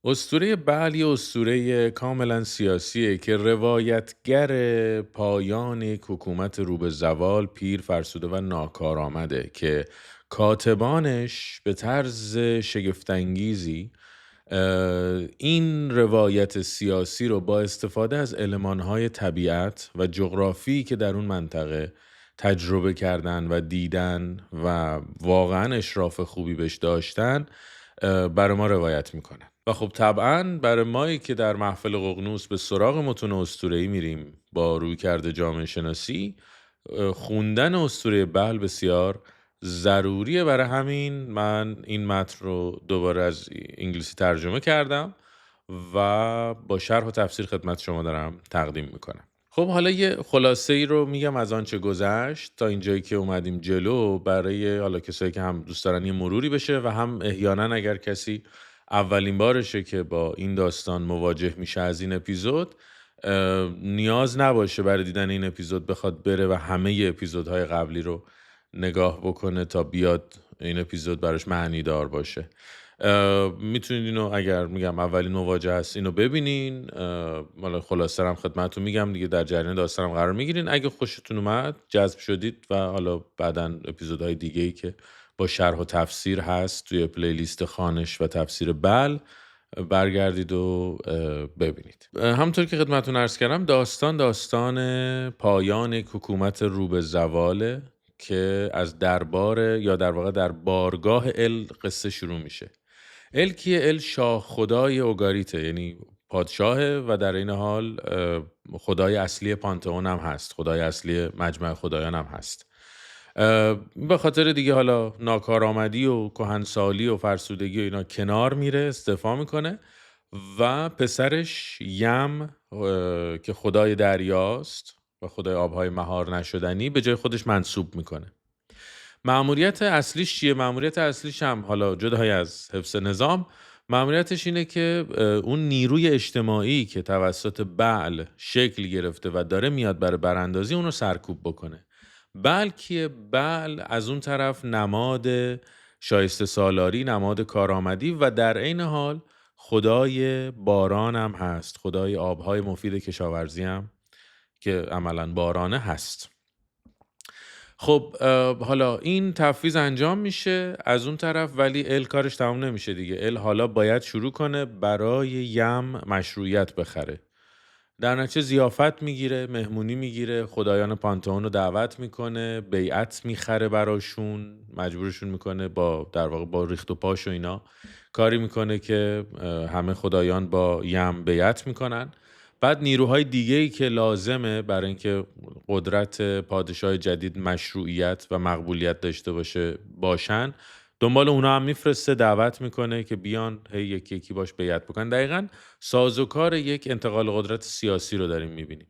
اسطوره بعل یه اسطوره کاملا سیاسیه که روایتگر پایان یک حکومت رو به زوال پیر فرسوده و ناکارآمده که کاتبانش به طرز شگفت‌انگیزی این روایت سیاسی رو با استفاده از المانهای طبیعت و جغرافی که در اون منطقه تجربه کردن و دیدن و واقعا اشراف خوبی بهش داشتن برای ما روایت میکنن. و خب طبعا برای مایی که در محفل ققنوس به سراغ متون اسطوره‌ای میریم با رویکرد جامعه شناسی، خوندن اسطوره بحل بسیار ضروریه. برای همین من این متن رو دوباره از انگلیسی ترجمه کردم و با شرح و تفسیر خدمت شما دارم تقدیم میکنم. خب حالا یه خلاصه ای رو میگم از آنچه گذشت تا اینجایی که اومدیم جلو، برای حالا کسایی که هم دوست دارن یه مروری بشه و هم احیانا اگر کسی اولین بارشه که با این داستان مواجه میشه از این اپیزود، نیاز نباشه برای دیدن این اپیزود بخواد بره و همه اپیزودهای قبلی رو نگاه بکنه تا بیاد این اپیزود براش معنی دار باشه. میتونید اینو اگر میگم اولین مواجه هست اینو ببینین. حالا خلاصه هم خدمتتون میگم دیگه، در جریان داستانم قرار میگیرین. اگه خوشتون اومد، جذب شدید و حالا بعداً اپیزودهای دیگه‌ای که با شرح و تفسیر هست توی پلیلیست خانش و تفسیر بل، برگردید و ببینید. همونطور که خدمتتون عرض کردم، داستان پایان یک حکومت رو به زواله که از دربار، یا در واقع در بارگاه ال قصه شروع میشه. ال کیه؟ ال شاه خدای اوگاریته، یعنی پادشاهه و در این حال خدای اصلی پانتئون هم هست، خدای اصلی مجمع خدایان هم هست. به خاطر دیگه حالا ناکارآمدی و کهنسالی و فرسودگی و اینا کنار میره، استعفا میکنه و پسرش یم که خدای دریاست و خدای آبهای مهار نشدنی به جای خودش منصوب میکنه. مأموریت اصلیش چیه؟ مأموریت اصلیش هم حالا جدای از حفظ نظام، مأموریتش اینه که اون نیروی اجتماعی که توسط بعل شکل گرفته و داره میاد برای براندازی، اون رو سرکوب بکنه. بعل کیه؟ بعل از اون طرف نماد شایسته سالاری، نماد کارآمدی و در عین حال خدای باران هم هست، خدای آبهای مفید کشاورزی هم که عملاً بارانه هست. خب حالا این تفویض انجام میشه از اون طرف، ولی ال کارش تموم نمیشه دیگه. ال حالا باید شروع کنه برای یم مشروعیت بخره. در نتیجه ضیافت میگیره، مهمونی میگیره، خدایان پانتئون رو دعوت میکنه، بیعت میخره براشون، مجبورشون میکنه با در واقع با ریخت و پاش و اینا کاری میکنه که همه خدایان با یم بیعت میکنن. بعد نیروهای دیگه‌ای که لازمه برای اینکه قدرت پادشاه جدید مشروعیت و مقبولیت داشته باشن، دنبال اونا هم میفرسته، دعوت میکنه که بیان هی یکی یکی باش بیعت بکنن. دقیقاً سازوکار یک انتقال قدرت سیاسی رو داریم میبینیم.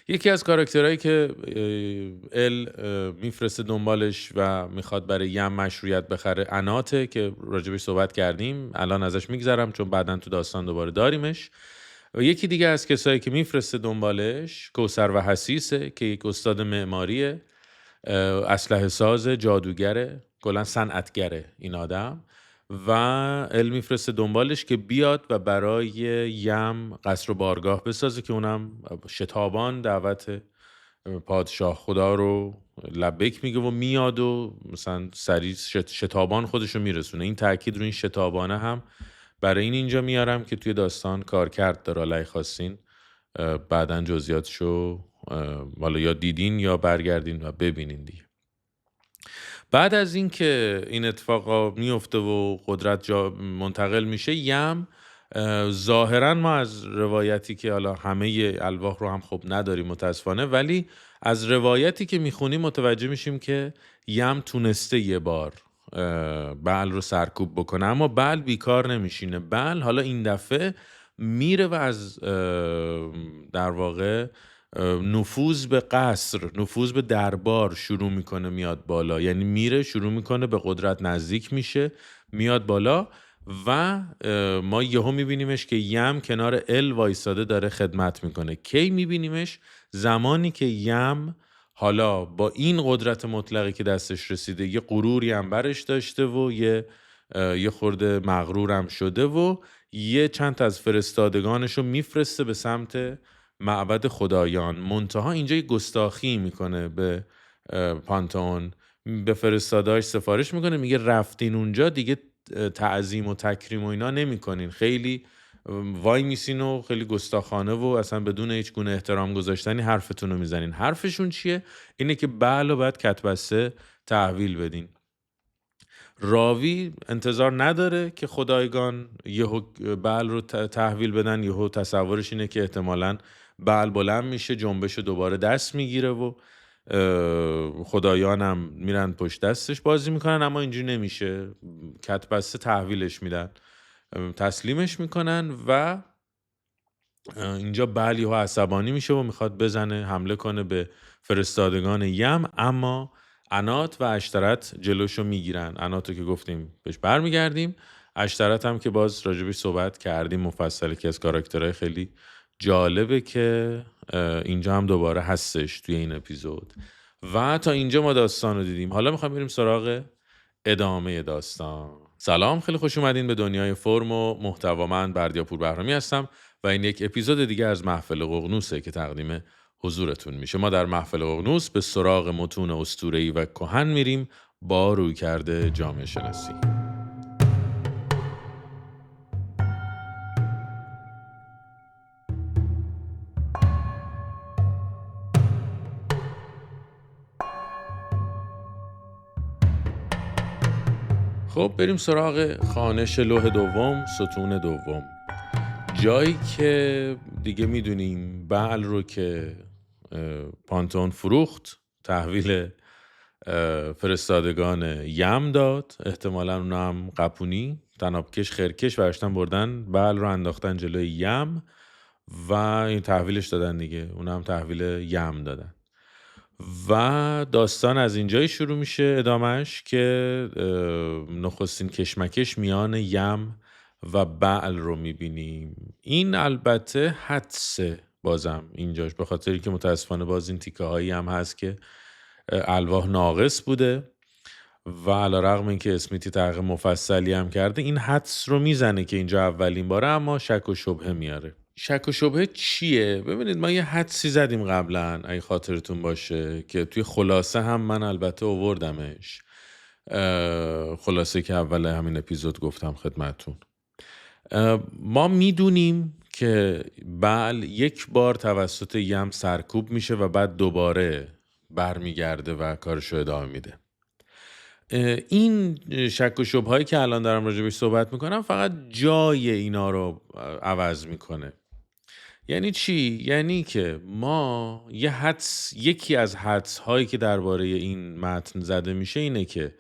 یکی از کاراکترهایی که ال میفرسته دنبالش و میخواد برای یم مشروعیت بخره، اناته که راجبش صحبت کردیم، الان ازش میگذرم چون بعداً تو داستان دوباره داریمش. و یکی دیگه از کسایی که میفرسته دنبالش کوثر و حسیسه که یک استاد معماریه، اسلحه ساز، جادوگره، کلا صنعتگره این آدم. و ال میفرسته دنبالش که بیاد و برای یم قصر و بارگاه بسازه که اونم شتابان دعوت پادشاه خدا رو لبیک میگه و میاد و مثلا سریع شتابان خودش رو میرسونه. این تاکید رو این شتابانه هم برای این اینجا میارم که توی داستان کار کرد داره. لای خواستین بعدن جزئیاتشو حالا یا دیدین یا برگردین و ببینین دیگه. بعد از این که این اتفاقا میفته و قدرت جا منتقل میشه، یم ظاهرا ما از روایتی که حالا همه الواح رو هم خب نداریم متاسفانه، ولی از روایتی که میخونیم متوجه میشیم که یم تونسته یه بار بعل رو سرکوب بکنه، اما بعل بیکار نمیشینه. بعل حالا این دفعه میره و از در واقع نفوذ به قصر، نفوذ به دربار شروع میکنه میاد بالا. یعنی میره شروع میکنه به قدرت نزدیک میشه، میاد بالا و ما یهو میبینیمش که یم کنار ال وایساده داره خدمت میکنه. کی میبینیمش؟ زمانی که یم حالا با این قدرت مطلقی که دستش رسیده، یه غروری هم برش داشته و یه یه خورده مغرورم شده و یه چند تا از فرستادگانش رو میفرسته به سمت معبد خدایان. منتها اینجا یه گستاخی میکنه به پانتئون، به فرستادهاش سفارش میکنه، میگه رفتین اونجا دیگه تعظیم و تکریم و اینا نمیکنین، خیلی وای میسین و خیلی گستاخانه و اصلا بدون هیچ گونه احترام گذاشتنی حرفتون رو میزنین. حرفشون چیه؟ اینه که بله باید کتبسته تحویل بدین. راوی انتظار نداره که خدایگان یهو بعل رو تحویل بدن، یهو تصورش اینه که احتمالاً بعل بلند میشه، جنبش دوباره دست میگیره و خدایان هم میرن پشت دستش بازی میکنن، اما اینجوری نمیشه. کتبسته تحویلش میدن، تسلیمش میکنن و اینجا بعل یهو عصبانی میشه و میخواد بزنه، حمله کنه به فرستادگان یم، اما انات و اشترت جلوشو میگیرن. اناتو که گفتیم بهش برمیگردیم، اشترت هم که باز راجبش صحبت کردیم مفصل، که از کاراکترهای خیلی جالبه که اینجا هم دوباره هستش توی این اپیزود. و تا اینجا ما داستان رو دیدیم. حالا میخوایم بریم سراغ ادامه داستان. سلام، خیلی خوش اومدین به دنیای فرم و محتوا. من بردیاپور بهرامی هستم و این یک اپیزود دیگه از محفل ققنوسه که تقدیم حضورتون میشه. ما در محفل ققنوس به سراغ متون اسطوره‌ای و کهن میریم با رویکرد جامعه شناسی. خب بریم سراغ خوانش لوح دوم، ستون دوم. جایی که دیگه میدونیم بعل رو که پانتئون فروخت، تحویل فرستادگان یم داد، احتمالاً اونا هم قپونی تنابکش خرکش ورشتن بردن بعل رو انداختن جلوی یم و این تحویلش دادن دیگه، اونا هم تحویل یم دادن. و داستان از اینجای شروع میشه ادامهش که نخستین کشمکش میان یم و بعل رو میبینیم. این البته حدسه بازم اینجاش، به خاطری که متاسفانه باز این تیکه هایی هم هست که الواح ناقص بوده و علی رغم اینکه اسمیتی تحقیق مفصلی هم کرده، این حدس رو میزنه که اینجا اولین باره، اما شک و شبهه میاره. شک و شبهه چیه؟ ببینید ما یه حدسی زدیم قبلا اگه خاطرتون باشه که توی خلاصه هم من البته آوردمش، خلاصه که اول همین اپیزود گفتم خدمتون. ما میدونیم که بعل یک بار توسط یم سرکوب میشه و بعد دوباره برمیگرده و کارشو ادامه میده. این شک و شبهایی که الان دارم راجبش صحبت میکنم فقط جای اینا رو عوض میکنه. یعنی چی؟ یعنی که ما یکی از حدس هایی که درباره این متن زده میشه اینه که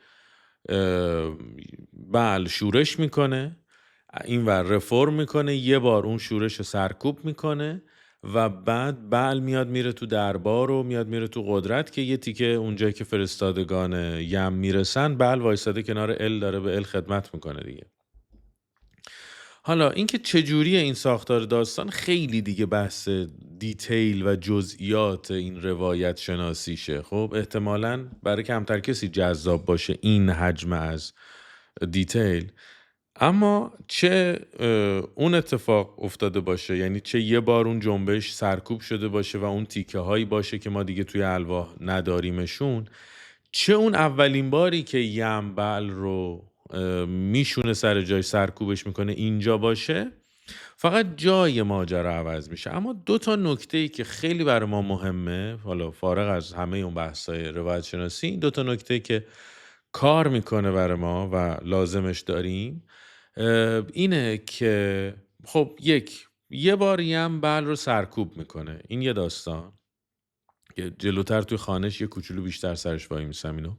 بعل شورش میکنه، این ور رفرم میکنه، یه بار اون شورش رو سرکوب میکنه و بعد بعل میاد میره تو دربار و میاد میره تو قدرت، که یه تیکه اونجایی که فرستادگان یم میرسن بعل وایساده کنار ال داره به ال خدمت میکنه دیگه. حالا اینکه چجوریه این ساختار داستان خیلی دیگه بحث دیتیل و جزئیات این روایت شناسیشه. خب احتمالاً برای کمتر کسی جذاب باشه این حجم از دیتیل، اما چه اون اتفاق افتاده باشه، یعنی چه یه بار اون جنبش سرکوب شده باشه و اون تیکه هایی باشه که ما دیگه توی الواح نداریمشون، چه اون اولین باری که یم بعل رو میشونه سر جای سرکوبش میکنه اینجا باشه، فقط جای ماجرا عوض میشه. اما 2 نکته‌ای که خیلی برای ما مهمه، حالا فارغ از همه اون بحث‌های روایت شناسی، 2 نکته که کار میکنه برای ما و لازمش داریم اینه که خب یه بار یم بعل رو سرکوب میکنه، این یه داستان که جلوتر توی خانش یه کوچولو بیشتر سرش وای میسم اینو.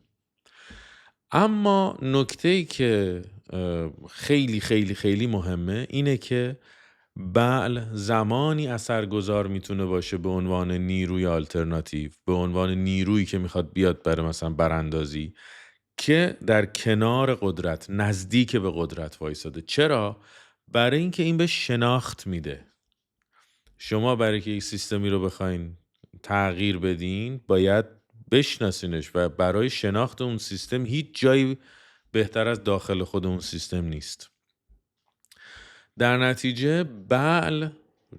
اما نکته‌ای که خیلی خیلی خیلی مهمه اینه که بعل زمانی اثرگذار میتونه باشه به عنوان نیروی آلترناتیو، به عنوان نیرویی که میخواد بیاد برای مثلا براندازی، که در کنار قدرت، نزدیک به قدرت وایساده. چرا؟ برای اینکه این به شناخت میده. شما برای که یک سیستمی رو بخواین تغییر بدین باید بشناسینش و برای شناخت اون سیستم هیچ جایی بهتر از داخل خود اون سیستم نیست. در نتیجه بعل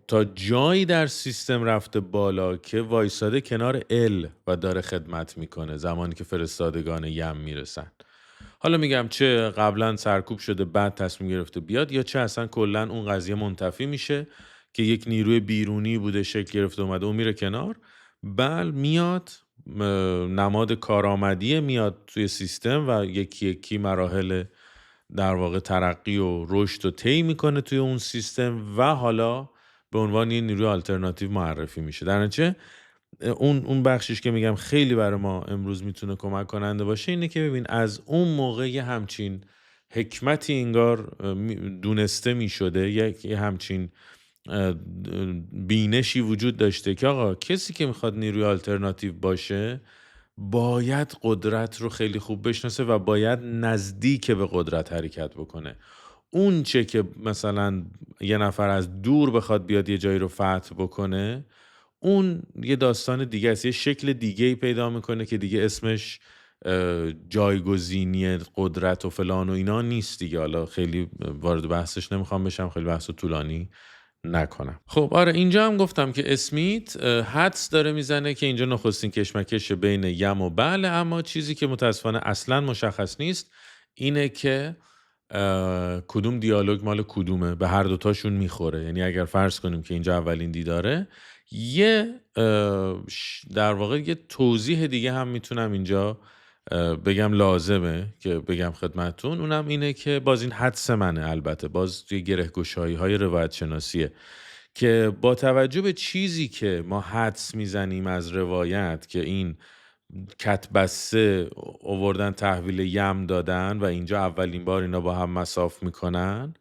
تا جایی در سیستم رفته بالا که وایساده کنار ال و داره خدمت میکنه زمانی که فرستادگان یم میرسن. حالا میگم چه قبلا سرکوب شده بعد تصمیم گرفته بیاد، یا چه اصلا کلا اون قضیه منتفی میشه که یک نیروی بیرونی بوده شکل گرفته اومده و میره کنار. بل میاد نماد کارآمدی میاد توی سیستم و یکی یکی مراحل در واقع ترقی و رشد و طی میکنه توی اون سیستم و حالا به عنوان یه نیروی آلترناتیو معرفی میشه. در نتیجه اون بخشش که میگم خیلی برای ما امروز میتونه کمک کننده باشه اینه که ببین از اون موقع یه همچین حکمتی انگار دونسته میشده، یه همچین بینشی وجود داشته که آقا کسی که میخواد نیروی آلترناتیو باشه باید قدرت رو خیلی خوب بشناسه و باید نزدیک به قدرت حرکت بکنه. اون چه که مثلا یه نفر از دور بخواد بیاد یه جایی رو فتح بکنه اون یه داستان دیگه است، یه شکل دیگه ای پیدا میکنه که دیگه اسمش جایگزینی قدرت و فلان و اینا نیست دیگه. حالا خیلی وارد بحثش نمیخوام بشم، خیلی بحث طولانی نکنم. خب آره اینجا هم گفتم که اسمیت حدس داره میزنه که اینجا نخستین کشمکش بین یم و بله، اما چیزی که متاسفانه اصلا مشخص نیست اینه که کدوم دیالوگ مال کدومه، به هر دوتاشون میخوره. یعنی اگر فرض کنیم که اینجا اولین دیداره، یه در واقع یه توضیح دیگه هم میتونم اینجا بگم لازمه که بگم خدمتون، اونم اینه که باز این حدس منه، البته باز توی گره‌گشایی های روایت شناسیه که با توجه به چیزی که ما حدس میزنیم از روایت که این کتبسه آوردن تحویل یم دادن و اینجا اولین بار اینا با هم مصاف میکنن،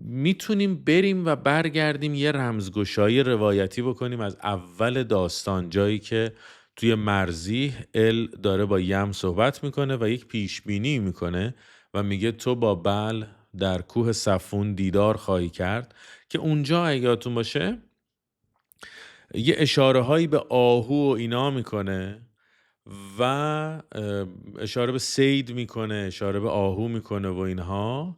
میتونیم بریم و برگردیم یه رمزگشایی روایتی بکنیم از اول داستان، جایی که توی مرزی ال داره با یم صحبت میکنه و یک پیشبینی میکنه و میگه تو با بل در کوه صفون دیدار خواهی کرد، که اونجا اگه یادتون باشه یه اشاره هایی به آهو و اینا میکنه و اشاره به سید میکنه، اشاره به آهو میکنه و اینها،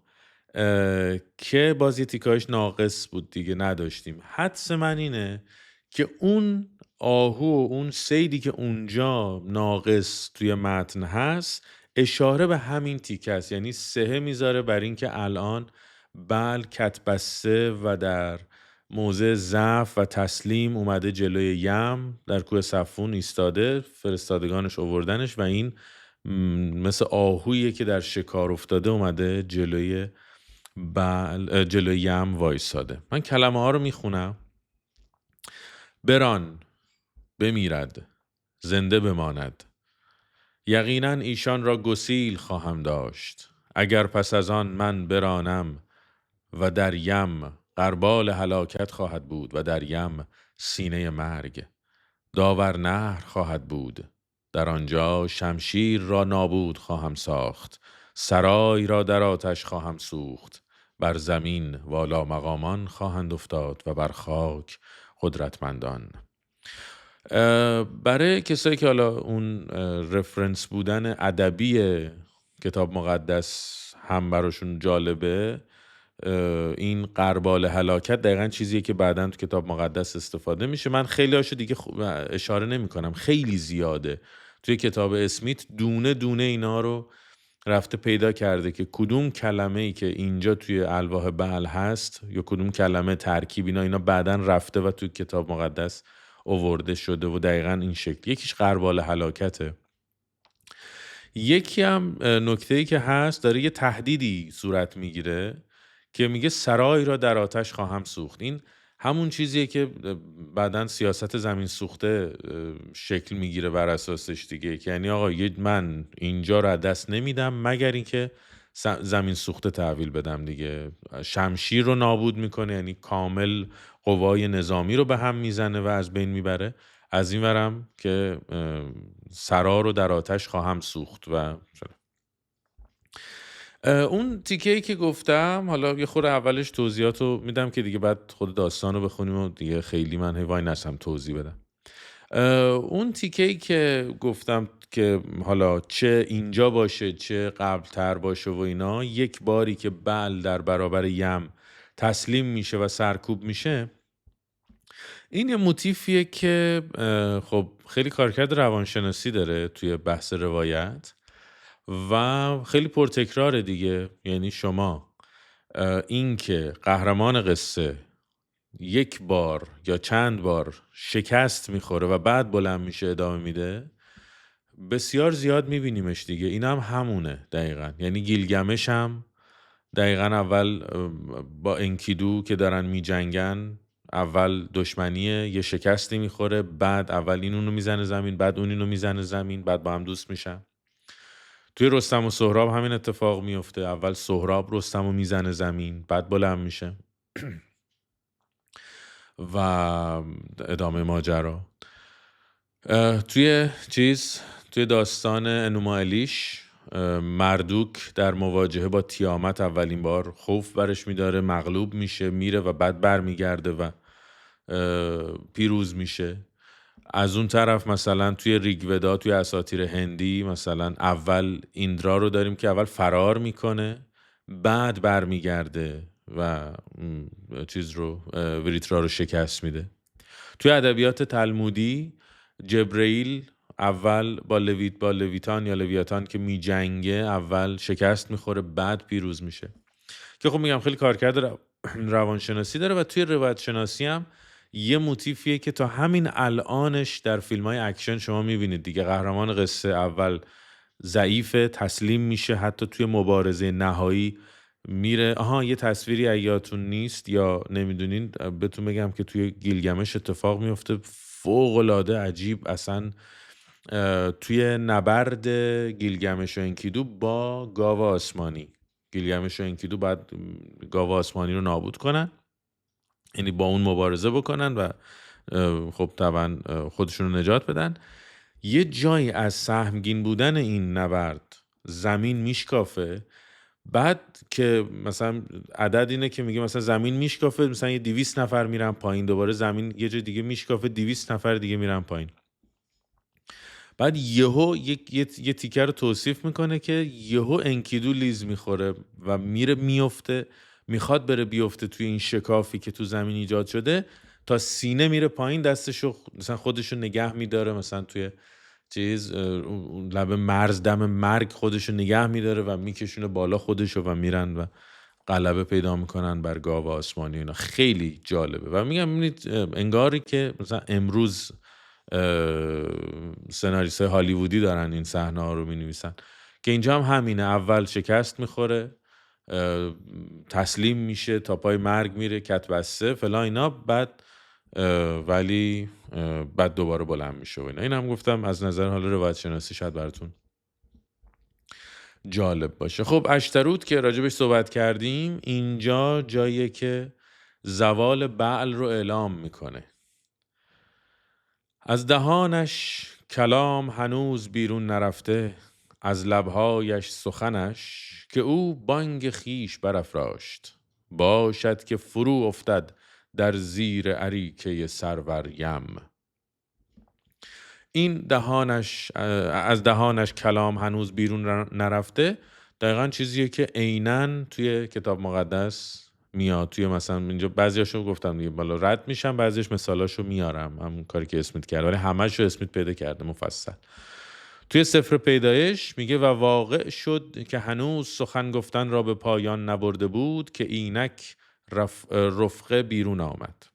که باز یه تیکایش ناقص بود دیگه نداشتیم. حدس من اینه که اون آهو و اون سیدی که اونجا ناقص توی متن هست اشاره به همین تیکه است، یعنی سهه میذاره بر این که الان بل کتبسته و در موضع ضعف و تسلیم اومده جلوی یم در کوه صفون ایستاده، فرستادگانش آوردنش و این مثل آهویی که در شکار افتاده اومده جلوی یم وایساده. من کلمه ها رو میخونم: بران، بمیرد، زنده بماند، یقینا ایشان را گسیل خواهم داشت. اگر پس از آن من برانم و در یم غربال هلاکت خواهد بود و در یم سینه مرگ، داور نهر خواهد بود، در آنجا شمشیر را نابود خواهم ساخت، سرای را در آتش خواهم سوخت، بر زمین والا مقامان خواهند افتاد و بر خاک قدرتمندان. برای کسایی که حالا اون رفرنس بودن ادبی کتاب مقدس هم براشون جالبه، این غربال هلاکت دقیقاً چیزیه که بعداً تو کتاب مقدس استفاده میشه. من خیلی هاشو دیگه اشاره نمی کنم، خیلی زیاده توی کتاب اسمیت، دونه دونه اینا رو رفته پیدا کرده که کدوم کلمه ای که اینجا توی الواح بل هست یا کدوم کلمه ترکیب اینا بعداً رفته و توی کتاب مقدس آورده شده و دقیقاً این شکل. یکیش غربال هلاکته. یکی هم نکته‌ای که هست داره یه تهدیدی صورت میگیره که میگه سرای را در آتش خواهم سوخت. این همون چیزیه که بعداً سیاست زمین سوخته شکل میگیره بر اساسش دیگه، که یعنی آقا من اینجا را دست نمیدم مگر اینکه زمین سوخته تحویل بدم دیگه. شمشیر رو نابود میکنه، یعنی کامل قوای نظامی رو به هم میزنه و از بین میبره. از این ورم که سرا رو در آتش خواهم سوخت. و اون تیکه‌ای که گفتم، حالا یه خورده اولش توضیحات رو میدم که دیگه بعد خود داستان رو بخونیم و دیگه خیلی من هوای نشم توضیح بدم. اون تیکه‌ای که گفتم که حالا چه اینجا باشه چه قبلتر باشه و اینا، یک باری که بعل در برابر یم تسلیم میشه و سرکوب میشه، این یه موتیفیه که خب خیلی کارکرد روانشناسی داره توی بحث روایت و خیلی پرتکراره دیگه. یعنی شما این که قهرمان قصه یک بار یا چند بار شکست میخوره و بعد بلند میشه ادامه میده، بسیار زیاد میبینیمش دیگه. این هم همونه دقیقا. یعنی گیلگمش هم دقیقا اول با انکیدو که دارن میجنگن، اول دشمنیه، یه شکستی میخوره، بعد اول این اونو میزنه زمین، بعد اون اینو میزنه زمین، بعد با هم دوست میشن. توی رستم و سهراب همین اتفاق میفته، اول سهراب رستم رو میزنه زمین، بعد بلند میشه و ادامه ماجرا. توی داستان انوما الیش، مردوک در مواجهه با تیامت اولین بار خوف برش میداره، مغلوب میشه، میره و بعد برمیگرده و پیروز میشه. از اون طرف مثلا توی ریگودا، توی اساطیر هندی، مثلا اول ایندرا رو داریم که اول فرار میکنه، بعد برمیگرده و وریترا رو شکست میده. توی ادبیات تلمودی، جبرئیل اول با لویتان یا لویاتان که می جنگه، اول شکست میخوره، بعد پیروز میشه. که خب میگم خیلی کارکرد روانشناسی داره و توی روایت شناسی هم یه موتیفیه که تا همین الانش در فیلم های اکشن شما میبینید دیگه. قهرمان قصه اول ضعیفه، تسلیم میشه، حتی توی مبارزه نهایی میره. یه تصویری یادتون نیست یا نمیدونین، بهتون بگم که توی گیلگمش اتفاق میفته، فوق‌العاده عجیب اصلا. توی نبرد گیلگمش و انکیدو با گاو آسمانی، گیلگمش و انکیدو بعد گاو آسمانی رو نابود کنن، یعنی با اون مبارزه بکنن و خب طبعا خودشون رو نجات بدن. یه جایی از سهمگین بودن این نبرد زمین میشکافه، بعد که مثلا عدد اینه که میگه مثلا زمین میشکافه، مثلا یه 200 نفر میرن پایین، دوباره زمین یه جای دیگه میشکافه، 200 نفر دیگه میرن پایین. بعد یهو یه تیکر رو توصیف میکنه که یهو انکیدو لیز میخوره و میره میفته، میخواد بره بیفته توی این شکافی که تو زمین ایجاد شده، تا سینه میره پایین، دستشو مثلا خودشو نگه میداره، مثلا توی لب مرز دم مرگ خودشو نگه میداره و میکشونه بالا خودشو و میرن و غلبه پیدا میکنن بر گاو آسمانی. اینا خیلی جالبه و میگم انگاری که مثلا امروز سناریست هالیوودی دارن این صحنه ها رو مینویسن، که اینجا هم همینه. اول شکست میخوره، تسلیم میشه، تا پای مرگ میره، کت بسته فلان اینا، بعد ولی بعد دوباره بلند میشه و اینا. این هم گفتم از نظر حال روایت شناسی شاید براتون جالب باشه. خب اشتروت که راجبش صحبت کردیم، اینجا جاییه که زوال بعل رو اعلام میکنه. از دهانش کلام هنوز بیرون نرفته، از لبهایش سخنش که او بانگ خیش برافراشت. باشد که فرو افتد در زیر اریکه سرور یم. این از دهانش کلام هنوز بیرون نرفته، دقیقاً چیزیه که عیناً توی کتاب مقدس میاد. توی مثلا اینجا بعضیاشو گفتم دیگه، بالا رد میشم، بعضیش مثالاشو میارم، همون کاری که اسمیت کرد، ولی همه‌شو اسمیت پیدا کرده مفصل. توی سفر پیدایش میگه و واقع شد که هنوز سخن گفتن را به پایان نبرده بود که اینک رفقه بیرون آمد.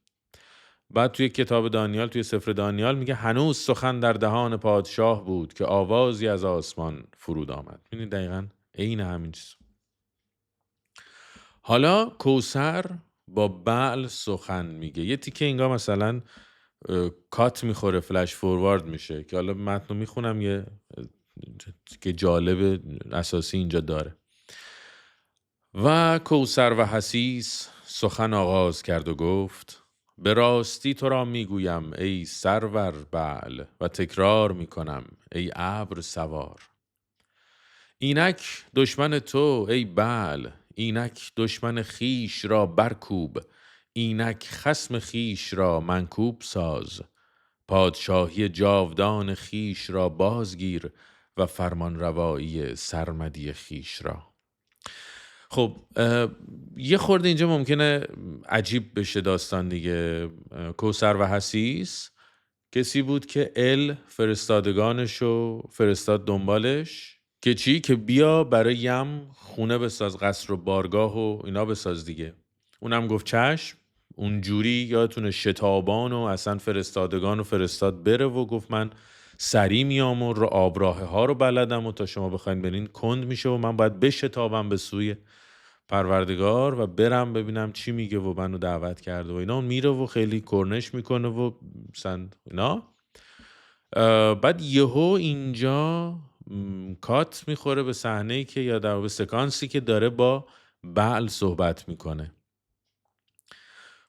بعد توی کتاب دانیال، توی سفر دانیال میگه هنوز سخن در دهان پادشاه بود که آوازی از آسمان فرود آمد. ببینید دقیقاً عین همین چیز. حالا کوثر با بعل سخن میگه. یه تیکه اینگاه مثلا کات میخوره، فلش فوروارد میشه، که حالا متن میخونم، یه که جالب اساسی اینجا داره. و کوثر و حسیس سخن آغاز کرد و گفت به راستی تو را میگویم ای سرور بعل و تکرار میکنم ای ابر سوار. اینک دشمن تو ای بعل، اینک دشمن خیش را برکوب، اینک خصم خیش را منکوب ساز. پادشاهی جاودان خیش را بازگیر و فرمان روایی سرمدی خیش را. خب یه خورده اینجا ممکنه عجیب بشه داستان دیگه. کوثر و حسیس کسی بود که فرستادگانشو فرستاد دنبالش که چی؟ که بیا برای یم خونه بساز، قصر و بارگاه و اینا بساز دیگه. اونم گفت چشم. اونجوری یادتونه شتابان و اصلا فرستادگان و فرستاد بره و گفت من سری میام و آبراه ها رو بلدم و تا شما بخواین برین کند میشه و من باید بشتابم به سوی پروردگار و برم ببینم چی میگه و منو دعوت کرده و اینا. اون میره و خیلی کرنش میکنه و اینا. بعد یهو اینجا کات میخوره به صحنه‌ای که یا در به سکانسی که داره با بعل صحبت میکنه.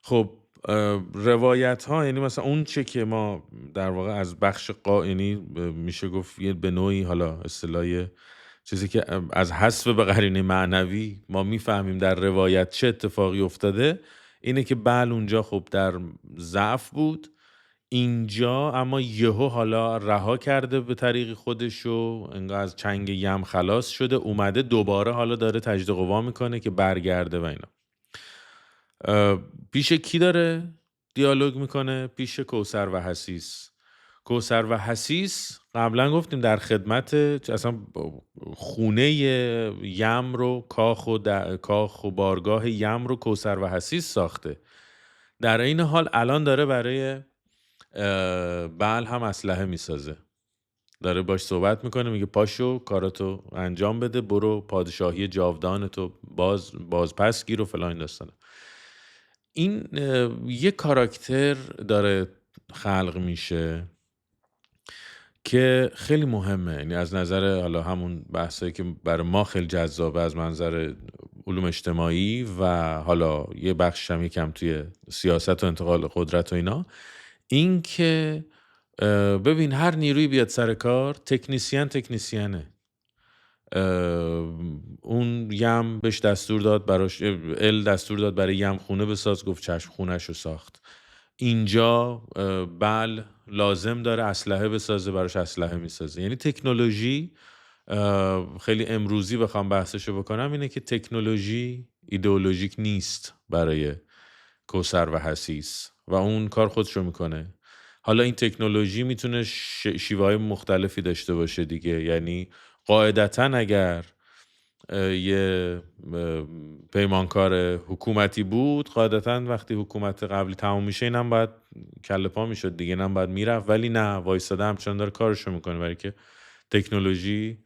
خب روایت ها، یعنی مثلا اون چه که ما در واقع از بخش یعنی میشه گفت به نوعی حالا اصطلاح چیزی که از حذف به قرینه معنوی ما میفهمیم در روایت چه اتفاقی افتاده، اینه که بعل اونجا خب در ضعف بود، اینجا اما یهو حالا رها کرده به طریق خودشو، انگار از چنگ یم خلاص شده، اومده دوباره حالا داره تجدید قوا میکنه که برگرده و اینا. پیش کی داره دیالوگ میکنه؟ پیش کوثر و حسیس. کوثر و حسیس قبلا گفتیم در خدمت اصلا خونه یم رو، کاخ و بارگاه یم رو کوثر و حسیس ساخته. در این حال الان داره برای بعل هم اسلحه میسازه، داره باش صحبت میکنه، میگه پاشو کاراتو انجام بده، برو پادشاهی جاودانتو باز پس گیر و فلان داستانه. این یه کاراکتر داره خلق میشه که خیلی مهمه، یعنی از نظر حالا همون بحثایی که برای ما خیلی جذابه از منظر علوم اجتماعی و حالا یه بخش هم یکم توی سیاست و انتقال قدرت و اینا، این که ببین هر نیروی بیاد سر کار تکنیسیانه. اون یم بهش دستور داد، براش دستور داد برای یم خونه بساز، گفت چشم، خونه‌شو ساخت. اینجا بل لازم داره اسلحه بسازه، براش اسلحه میسازه. یعنی تکنولوژی، خیلی امروزی بخوام بحثشو بکنم، اینه که تکنولوژی ایدئولوژیک نیست برای کوثر و حسیس و اون کار خودشو میکنه. حالا این تکنولوژی میتونه شیوه‌های مختلفی داشته باشه دیگه. یعنی قاعدتاً اگر یه پیمانکار حکومتی بود، قاعدتاً وقتی حکومت قبلی تمام میشه اینم باید کله پا میشد دیگه، اینم باید میرفت، ولی نه، وایساده همچنان داره کارشو میکنه، برای که تکنولوژی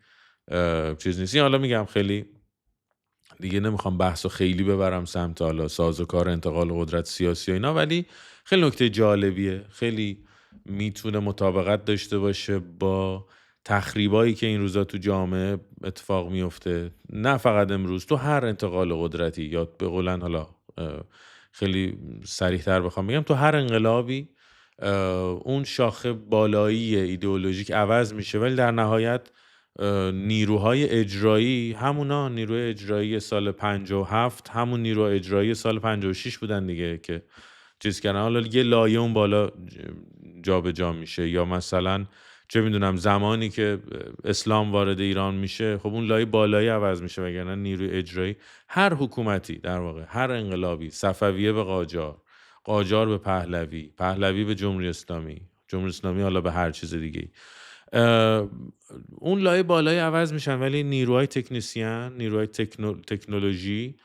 چیز نیست. حالا میگم خیلی دیگه نمیخوام بحثو خیلی ببرم سمت حالا سازوکار انتقال قدرت سیاسی و اینا، ولی خیلی نکته جالبیه، خیلی میتونه مطابقت داشته باشه با تخریبایی که این روزا تو جامعه اتفاق میفته، نه فقط امروز، تو هر انتقال قدرتی، یا به قولن حالا خیلی صریح‌تر بخوام بگم تو هر انقلابی اون شاخه بالایی ایدئولوژیک عوض میشه، ولی در نهایت نیروهای اجرایی همونا، نیروی اجرایی سال 57 همون نیروهای اجرایی سال 56 بودن دیگه که چیز کردن. حالا یه لایه اون بالا جابجا میشه، یا مثلا چه میدونم زمانی که اسلام وارد ایران میشه، خب اون لایه بالایی عوض میشه، وگرنه نیروی اجرایی هر حکومتی در واقع، هر انقلابی، صفویه به قاجار به پهلوی به جمهوری اسلامی حالا به هر چیز دیگه، اون لایه بالایی عوض میشن، ولی نیروهای تکنیسیان، نیروهای تکنولوژی،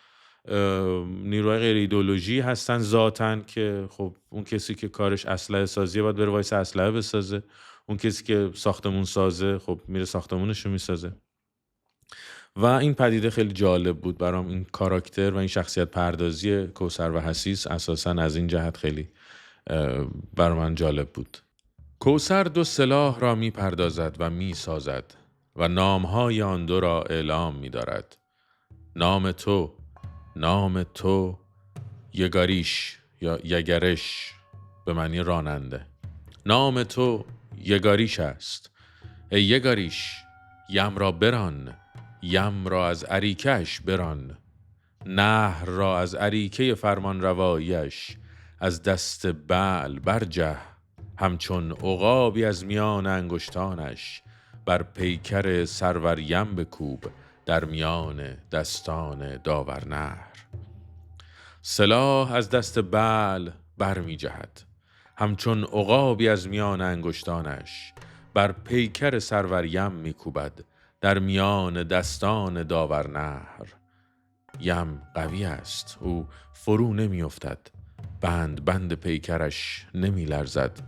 نیروهای غیر ایدئولوژی هستن ذاتن، که خب اون کسی که کارش اسلحه سازیه باید بره وایس اسلحه بسازه، اون کسی که ساختمون سازه خب میره ساختمونشو میسازه. و این پدیده خیلی جالب بود برام، این کاراکتر و این شخصیت پردازی کوثر و حسیس اساساً از این جهت خیلی برام من جالب بود. کوثر 2 سلاح را می پردازد و می سازد و نامهای آن 2 را اعلام می دارد. نام تو یگاریش یا یگرش به معنی راننده. نام تو یگاریش است. ای یگاریش، یم را بران، یم را از اریکهش بران، نهر را از اریکه فرمان روایش از دست بعل برجه، همچون عقابی از میان انگشتانش، بر پیکر سروریم بکوب، در میان دستان داورنهر. سلاح از دست بعل بر می جهد، همچون عقابی از میان انگشتانش، بر پیکر سروریم می کوبد، در میان دستان داورنهر. یم قوی است، او فرو نمی افتد، بند بند پیکرش نمی لرزد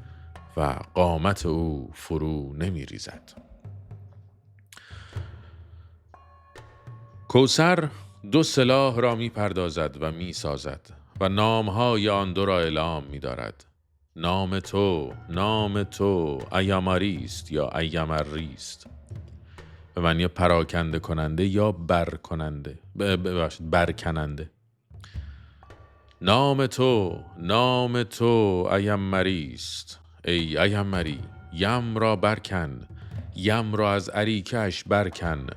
و قامت او فرو نمی ریزد. کوثر دو سلاح را می پردازد و می سازد و نامهای آن دو را اعلام می دارد. نام تو ایاماری است یا ایامری است، به معنی پراکنده کننده یا برکننده. نام تو ایامری است، ای ایامری، یم را برکن، یم را از اریکه‌اش برکن،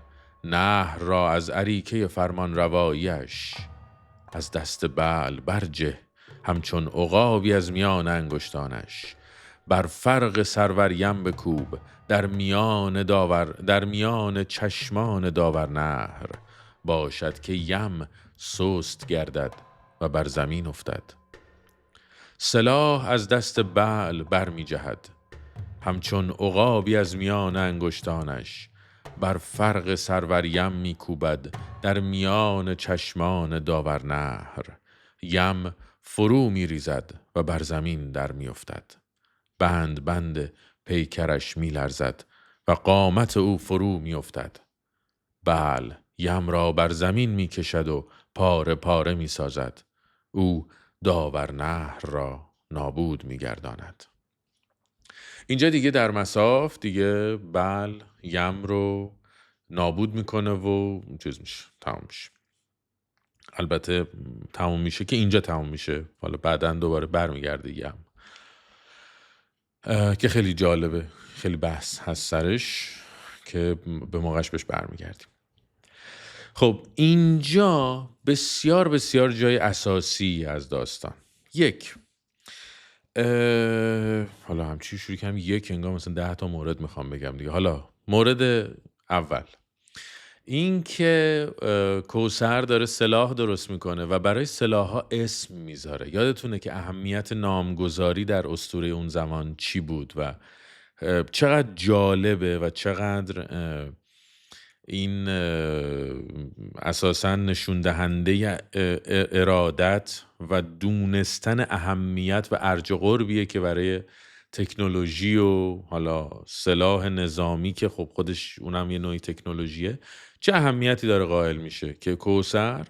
نهر را از اریکه فرمان رواییش. از دست بعل برجه، همچون عقابی از میان انگشتانش، بر فرق سروریم بکوب، در میان چشمان داورنهر. باشد که یم سست گردد و بر زمین افتد. سلاح از دست بعل بر می جهد، همچون عقابی از میان انگشتانش، بر فرق سروریم می کوبد، در میان چشمان داورنهر. یم فرو می ریزد و بر زمین در می افتد. بند بند پیکرش می لرزد و قامت او فرو می افتد. بعل یم را بر زمین می کشد و پاره پاره می سازد. او داورنهر را نابود می گرداند. اینجا دیگه در مصاف دیگه بعل یم رو نابود میکنه و چیز میشه، تمام میشه. البته تمام میشه که اینجا تمام میشه، حالا بعداً دوباره برمیگرده یم که خیلی جالبه، خیلی بحث هست سرش که به موقعش بهش برمیگردیم. خب اینجا بسیار بسیار جای اساسی از داستان. یک، حالا همچی شروع کنم یک انگار مثلا 10 تا مورد میخوام بگم دیگه. حالا مورد اول این که کوثر داره سلاح درست میکنه و برای سلاح ها اسم میذاره. یادتونه که اهمیت نامگذاری در اسطوره اون زمان چی بود و چقدر جالبه و چقدر این اساساً نشون دهنده ارادت و دونستن اهمیت و ارج قربیه که برای تکنولوژی و حالا سلاح نظامی که خب خودش اونم یه نوعی تکنولوژیه، چه اهمیتی داره قائل میشه که کوثر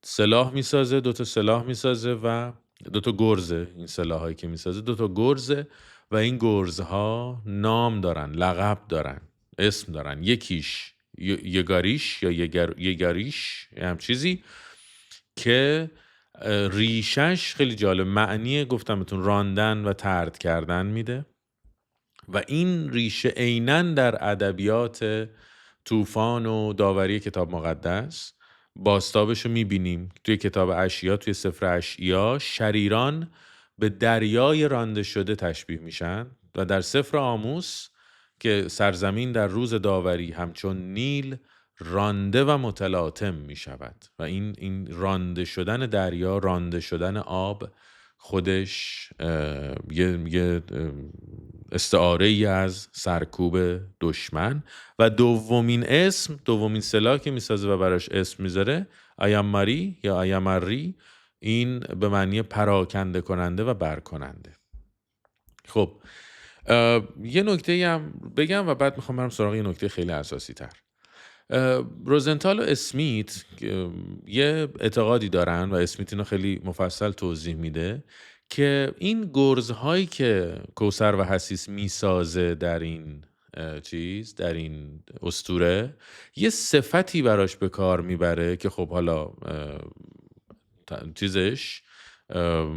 سلاح میسازه، 2 تا سلاح میسازه و 2 تا گرزه. این سلاحایی که میسازه 2 تا گرزه و این گرزها نام دارن، لقب دارن، اسم دارن. یکیش یگاریش یا یگاریش هم چیزی که ریشش خیلی جالب معنی گفتم بهتون راندن و طرد کردن میده و این ریشه عیناً در ادبیات طوفان و داوری کتاب مقدس بازتابش رو میبینیم. توی کتاب اشعیا، توی سفر اشعیا، شریران به دریای رانده شده تشبیه میشن و در سفر آموس که سرزمین در روز داوری همچون نیل رانده و متلاطم می شود و این رانده شدن دریا، رانده شدن آب خودش یه استعاره ای از سرکوب دشمن. و دومین سلاح که میسازه و براش اسم میذاره ایامری یا ایامری، این به معنی پراکنده کننده و برکننده. خب یه نکته هم بگم و بعد میخوام برم سراغ یه نکته خیلی اساسی تر. روزنتال و اسمیت یه اعتقادی دارن و اسمیت اینو خیلی مفصل توضیح میده که این گرزهایی که کوثر و حسیس میسازه در این در این اسطوره یه صفتی براش به کار میبره که خب حالا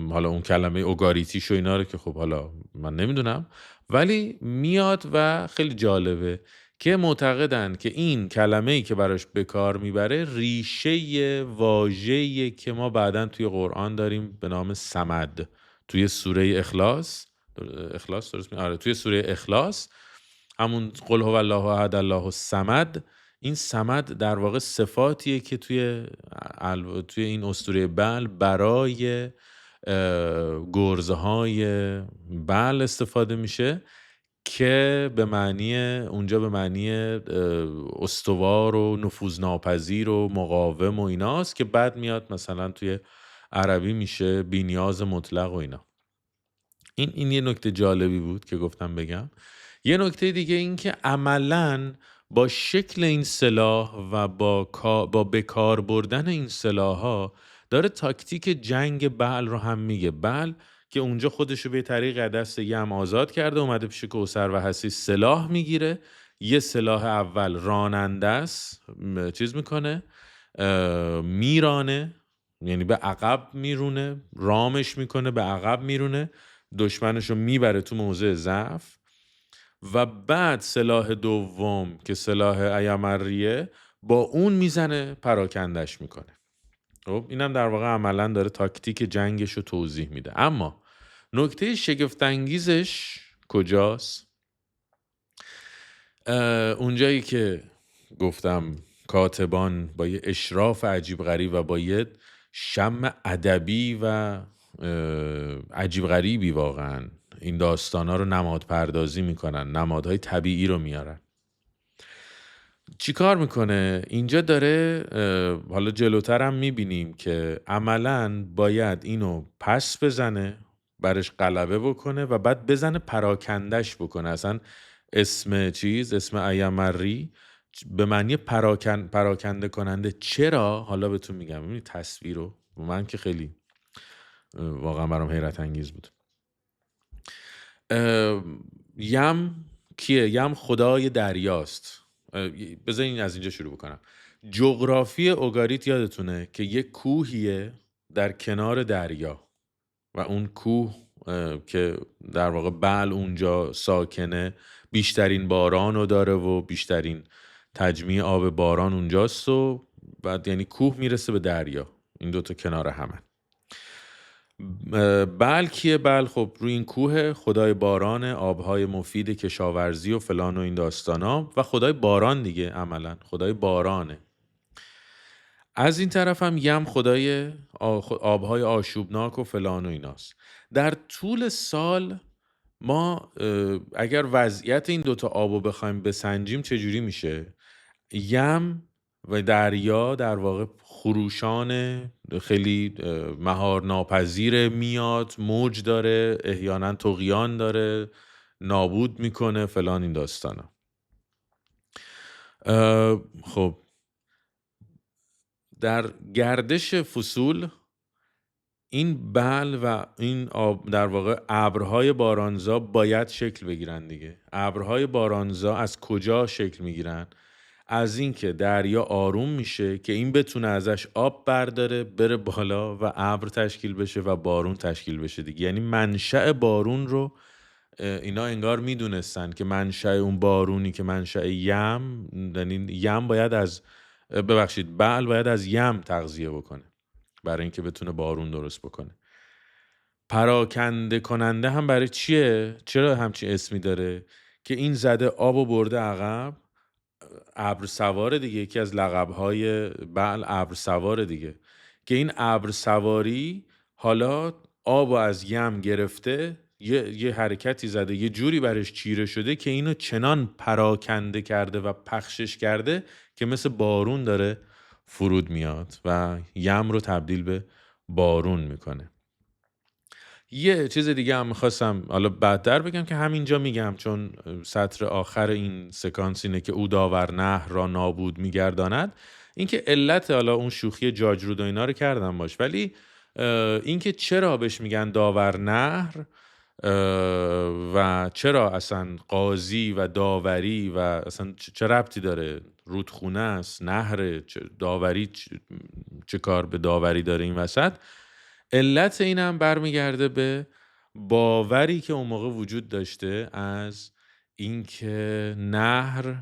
حالا اون کلمه اوگاریتیش و اینا رو که خب حالا من نمیدونم، ولی میاد و خیلی جالبه که معتقدن که این کلمه‌ای که براش به کار میبره ریشه واژه‌ای که ما بعداً توی قرآن داریم به نام صمد. توی سوره اخلاص اخلاص درست آره توی سوره اخلاص، همون قل هو الله احد الله الصمد. این صمد در واقع صفاتیه که توی این اسطوره بعل برای گرزه های بعل استفاده میشه که اونجا به معنی استوار و نفوذناپذیر و مقاوم و ایناست، که بعد میاد مثلا توی عربی میشه بی‌نیاز مطلق و اینا. این یه نکته جالبی بود که گفتم بگم. یه نکته دیگه این که عملاً با شکل این سلاح و با بکار بردن این سلاح‌ها داره تاکتیک جنگ بعل رو هم میگه. بعل که اونجا خودشو به طریق دست یم آزاد کرده، اومده پیش کوثر و حسیس سلاح میگیره. یه سلاح اول راننده است، چیز میکنه، میرانه، یعنی به عقب میرونه، رامش میکنه، به عقب میرونه، دشمنشو میبره تو موضع ضعف. و بعد سلاح دوم که سلاح ایمریه، با اون میزنه، پراکندش میکنه. خب اینم در واقع عملا داره تاکتیک جنگش رو توضیح میده. اما نکته شگفت‌انگیزش کجاست؟ اونجایی که گفتم کاتبان با یه اشراف عجیب غریب و با یه شم ادبی و عجیب غریبی واقعا این داستانا رو نماد پردازی میکنن، نمادهای طبیعی رو میارن. چی کار میکنه؟ اینجا داره، حالا جلوتر هم میبینیم که عملاً باید اینو پس بزنه، برش غلبه بکنه و بعد بزنه پراکندش بکنه. اصلا اسم ایمری به معنی پراکنده کننده. چرا؟ حالا بهتون میگم. ببینید تصویر رو، من که خیلی واقعا برام حیرت انگیز بود. یم کیه؟ یم خدای دریاست. بذارین از اینجا شروع بکنم. جغرافی اوگاریت یادتونه که یک کوهیه در کنار دریا و اون کوه که در واقع بعل اونجا ساکنه بیشترین باران رو داره و بیشترین تجمیع آب باران اونجاست و بعد یعنی کوه میرسه به دریا، این دوتا کنار همه. بعل کیه؟ بعل خب روی این کوه خدای باران، آبهای مفید کشاورزی و فلان و این داستانا و خدای باران دیگه، عملا خدای بارانه. از این طرف هم یم خدای آبهای آشوبناک و فلان و ایناست. در طول سال ما اگر وضعیت این دوتا آبو بخوایم بسنجیم چجوری میشه؟ یم و دریا در واقع خروشان خیلی مهار ناپذیر میاد، موج داره، احیانا طغیان داره، نابود میکنه فلان این داستانا. خب در گردش فصول این بعل و این در واقع ابرهای بارانزا باید شکل بگیرن دیگه. ابرهای بارانزا از کجا شکل میگیرن؟ از این که دریا آروم میشه که این بتونه ازش آب برداره بره بالا و ابر تشکیل بشه و بارون تشکیل بشه دیگه. یعنی منشأ بارون رو اینا انگار میدونستن که منشأ اون بارونی که منشأ یم، یعنی یم باید بعل باید از یم تغذیه بکنه برای اینکه بتونه بارون درست بکنه. پراکنده کننده هم برای چیه؟ چرا همچین اسمی داره؟ که این زده آب و برده عقب. ابر سوار دیگه، یکی از لقب‌های بعل ابر سوار دیگه، که این ابر سواری حالا آب از یم گرفته، یه حرکتی زده، یه جوری برش چیره شده که اینو چنان پراکنده کرده و پخشش کرده که مثل بارون داره فرود میاد و یم رو تبدیل به بارون میکنه. یه چیز دیگه هم میخواستم حالا بعدتر بگم که همینجا میگم، چون سطر آخر این سکانس اینه که او داور نهر را نابود میگرداند. این که علت حالا اون شوخی جاجرود و اینا رو کردم باش، ولی این که چرا بهش میگن داور نهر و چرا اصلا قاضی و داوری و اصلا چه ربطی داره؟ رودخونه است، نهر، داوری چه کار به داوری داره این وسط؟ علت اینم برمیگرده به باوری که اون موقع وجود داشته از اینکه نهر،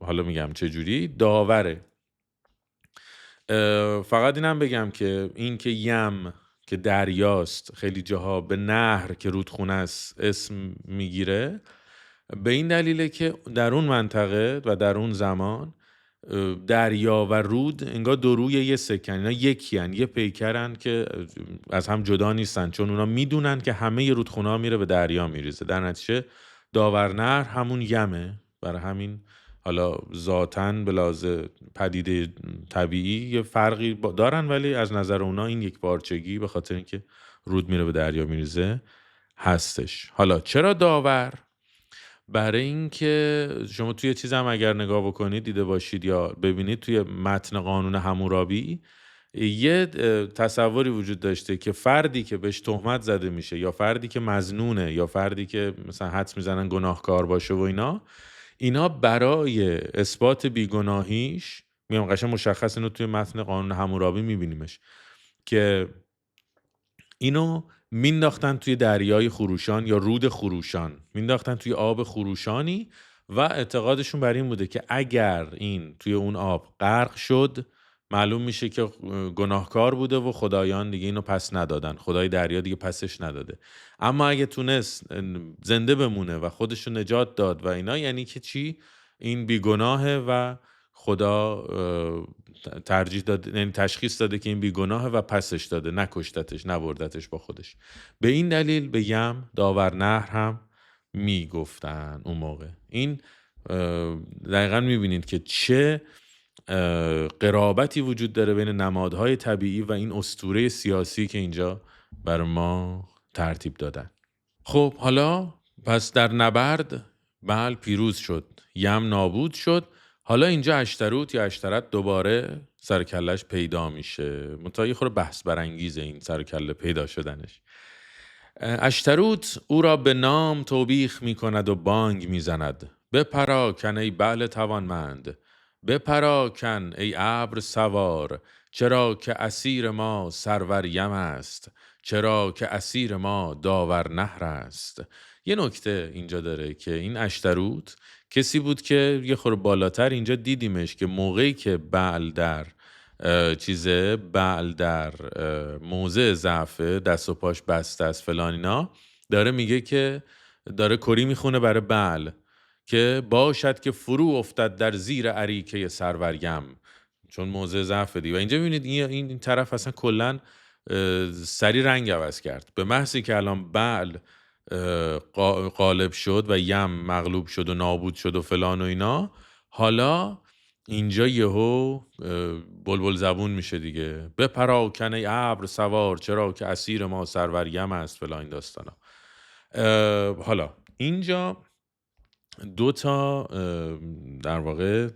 حالا میگم چجوری، داوره. فقط اینم بگم که این که یم که دریاست، خیلی جاها به نهر که رودخونه است اسم میگیره، به این دلیله که در اون منطقه و در اون زمان دریا و رود انگار دو روی یه سکن، اینا یکی هن، یه پیکرن که از هم جدا نیستن، چون اونا میدونن که همه رودخونه ها میره به دریا میریزه. در نتیجه داورنهر همون یمه، برای همین حالا ذاتاً به لحاظ پدیده طبیعی یه فرقی دارن، ولی از نظر اونا این یک بارچگی به خاطر اینکه رود میره به دریا میریزه هستش. حالا چرا داور؟ برای اینکه شما توی چیز هم اگر نگاه بکنید دیده باشید یا ببینید توی متن قانون حمورابی یه تصوری وجود داشته که فردی که بهش تهمت زده میشه یا فردی که مظنونه یا فردی که مثلا حدس میزنن گناهکار باشه و اینا برای اثبات بیگناهیش، میگم قشنگ مشخص اینو توی متن قانون حمورابی میبینیمش، که اینو مینداختن توی دریای خروشان یا رود خروشان، مینداختن توی آب خروشانی و اعتقادشون بر این بوده که اگر این توی اون آب غرق شد معلوم میشه که گناهکار بوده و خدایان دیگه اینو پس ندادن، خدای دریا دیگه پسش نداده. اما اگه تونست زنده بمونه و خودشو نجات داد و اینا، یعنی که چی؟ این بیگناهه و خدا ترجیح داده، یعنی تشخیص داده که این بیگناهه و پسش داده، نکشتتش، نبردتش با خودش. به این دلیل به یم داورنهر هم میگفتن اون موقع. این دقیقا میبینید که چه قرابتی وجود داره بین نمادهای طبیعی و این اسطوره سیاسی که اینجا بر ما ترتیب دادن. خب حالا پس در نبرد بل پیروز شد، یم نابود شد. حالا اینجا اشتروت یا اشترت دوباره سرکلش پیدا میشه. منتها خود بحث برانگیزه این سرکله پیدا شدنش. اشتروت او را به نام توبیخ میکند و بانگ میزند: بپراکن ای بل توانمند، بپراکن ای ابر سوار، چرا که اسیر ما سرور یم است، چرا که اسیر ما داورنهر است. یه نکته اینجا داره که این اشتروت کسی بود که یه خورده بالاتر اینجا دیدیمش که موقعی که بعل در موضع ضعف، دست و پاش بسته است فلان اینا، داره میگه که داره کری میخونه برای بعل که باشد که فرو افتد در زیر اریکه سروریم، چون موضع ضعف دی. و اینجا ببینید این طرف اصلا کلا سری رنگ عوض کرد. به محضی که الان بعل غالب شد و یم مغلوب شد و نابود شد و فلان و اینا، حالا اینجا یهو بلبل زبون میشه دیگه: بپراکن ای ابر سوار، چرا که اسیر ما سرور یم است، فلان داستانا. حالا اینجا دو تا در واقع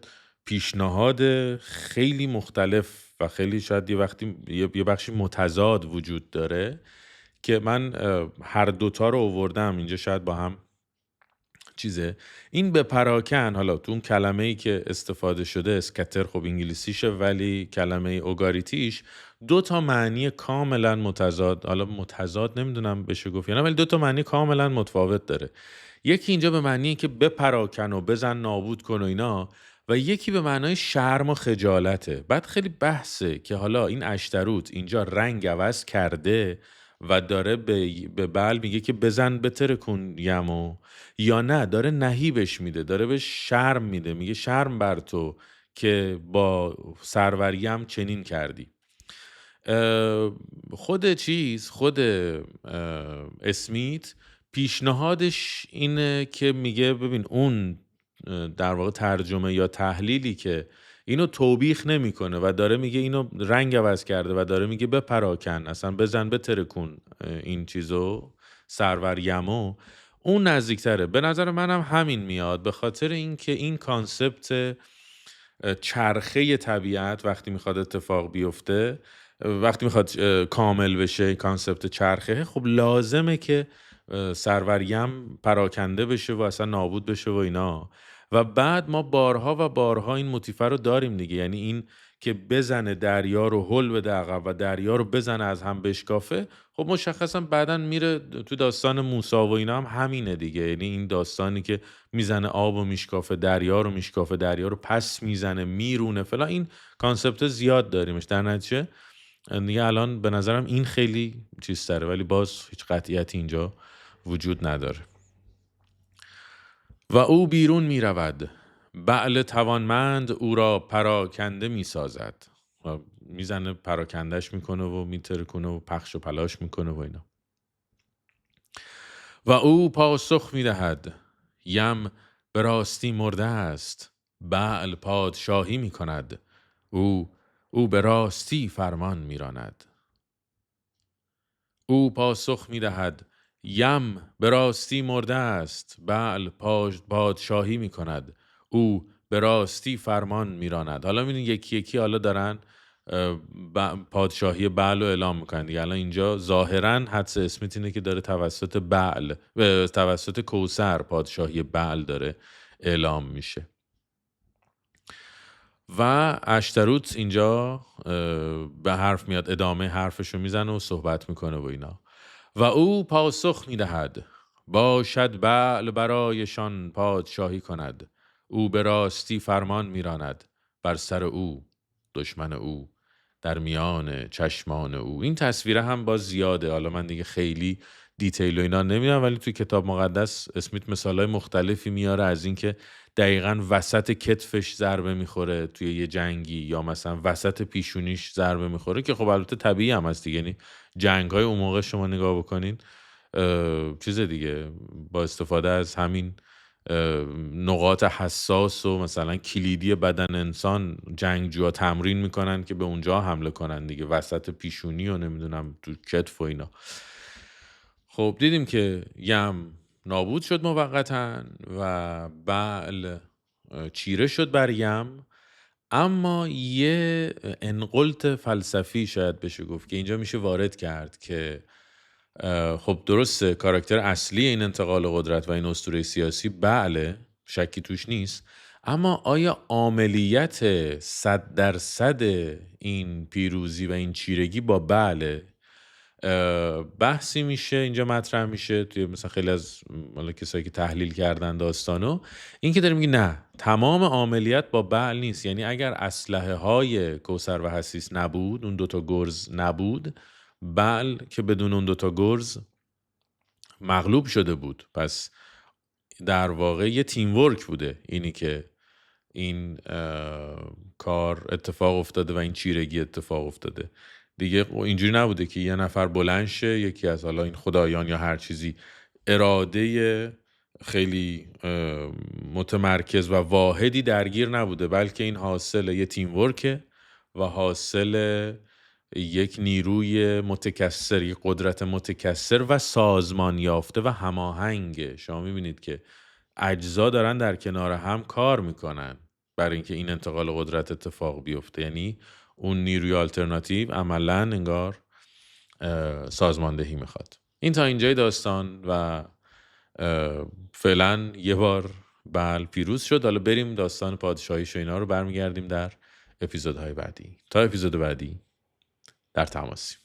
پیشنهاد خیلی مختلف و خیلی شاید یه بخشی متضاد وجود داره که من هر دوتا رو آوردم اینجا، شاید با هم چیزه. این به پراکن، حالا تو اون کلمه‌ای که استفاده شده اسکتر، خب انگلیسیشه، ولی کلمه اوگاریتیش دو تا معنی کاملا متضاد، حالا متضاد نمیدونم بشه گفت یا نه، ولی دو تا معنی کاملا متفاوت داره. یکی اینجا به معنی که بپراکن و بزن نابود کن و اینا، و یکی به معنای شرم و خجالته. بعد خیلی بحثه که حالا این اشتروت اینجا رنگ عوض کرده و داره به بل میگه که بزن بتره کن یمو، یا نه داره نهیبش میده، داره به شرم میده، میگه شرم بر تو که با سروریم چنین کردی. خود اسمیت پیشنهادش اینه که میگه ببین اون در واقع ترجمه یا تحلیلی که اینو توبیخ نمیکنه و داره میگه اینو رنگ عوض کرده و داره میگه بپراکن، اصلا بزن بترکون این چیزو، سرور یمو، اون نزدیکتره. به نظر منم همین میاد، به خاطر اینکه این کانسپت چرخه طبیعت وقتی میخواد اتفاق بیفته، وقتی میخواد کامل بشه کانسپت چرخه، خب لازمه که سروریم پراکنده بشه و اصلا نابود بشه و اینا. و بعد ما بارها و بارها این موتیفه رو داریم دیگه، یعنی این که بزنه دریا رو هل بده عقب و دریا رو بزنه از هم بشکافه. خب مشخصا بعدن میره تو داستان موسی و اینا هم همینه دیگه، یعنی این داستانی که میزنه آب و میشکافه، دریا رو میشکافه، دریا رو پس میزنه میرونه فلان، این کانسپت زیاد داریمش. در نتیجه دیگه الان به نظرم این خیلی چیز داره، ولی باز هیچ قطعیتی اینجا وجود نداره. و او بیرون می رود، بعل توانمند او را پراکنده می سازد. میزنه پراکندش میکنه و میترکونه و پخش و پلاش میکنه و اینا. و او پاسخ میدهد، یم به راستی مرده است، بعل پادشاهی میکند، او به راستی فرمان میراند. او پاسخ میدهد، یم به راستی مرده است، بعل پادشاهی میکند، او به راستی فرمان میراند. حالا میدونی یکی یکی حالا دارن پادشاهی بعل رو اعلام میکنن دیگه. الان اینجا ظاهرا حدس اسمیت اینه که داره توسط بعل و توسط کوثر پادشاهی بعل داره اعلام میشه. و اشتروت اینجا به حرف میاد، ادامه حرفشو میزنه و صحبت میکنه و اینا. و او پاسخ میدهد، باشد بعل برایشان پادشاهی کند، او به راستی فرمان میراند، بر سر او دشمن او در میان چشمان او. این تصویره هم باز زیاده، حالا من دیگه خیلی دیتیل و اینا نمیدونم، ولی توی کتاب مقدس اسمیت مثالای مختلفی میاره از اینکه دقیقاً وسط کتفش ضربه میخوره توی یه جنگی، یا مثلا وسط پیشونیش ضربه میخوره، که خب البته طبیعی هم هست دیگه. یعنی جنگ‌های اون موقع شما نگاه بکنین چیز دیگه، با استفاده از همین نقاط حساس و مثلا کلیدی بدن انسان جنگجوها تمرین میکنن که به اونجا حمله کنن دیگه، وسط پیشونی و نمیدونم تو کتف و اینا. خب دیدیم که یم نابود شد موقتاً و بعل چیره شد بر یم. اما یه انقلت فلسفی شاید بشه گفت که اینجا میشه وارد کرد که خب درسته کاراکتر اصلی این انتقال قدرت و این اسطوره سیاسی بعله، شکی توش نیست، اما آیا عاملیت 100% این پیروزی و این چیرگی با بعله؟ بحثی میشه اینجا مطرح میشه توی مثلا خیلی از کسایی که تحلیل کردن داستانو، این که داره میگه نه، تمام عاملیت با بعل نیست. یعنی اگر اسلحه های کوثر و حسیس نبود، اون دوتا گرز نبود، بعل که بدون اون دوتا گرز مغلوب شده بود. پس در واقع یه تیم ورک بوده اینی که این کار اتفاق افتاده و این چیرگی اتفاق افتاده دیگه. اینجوری نبوده که یه نفر بلند شه، یکی از حالا این خدایان یا هر چیزی اراده خیلی متمرکز و واحدی درگیر نبوده، بلکه این حاصل یه تیم ورکه و حاصل یک نیروی متکثر، یک قدرت متکثر و سازمان یافته و هماهنگه. شما میبینید که اجزا دارن در کنار هم کار میکنن برای اینکه این انتقال قدرت اتفاق بیفته. یعنی اون نیروی آلترناتیو عملاً انگار سازماندهی میخواد. این تا اینجای داستان و فعلا یه بار بعل پیروز شد. حالا بریم داستان پادشاهیش و اینا رو برمیگردیم در اپیزودهای بعدی. تا اپیزود بعدی در تماسیم.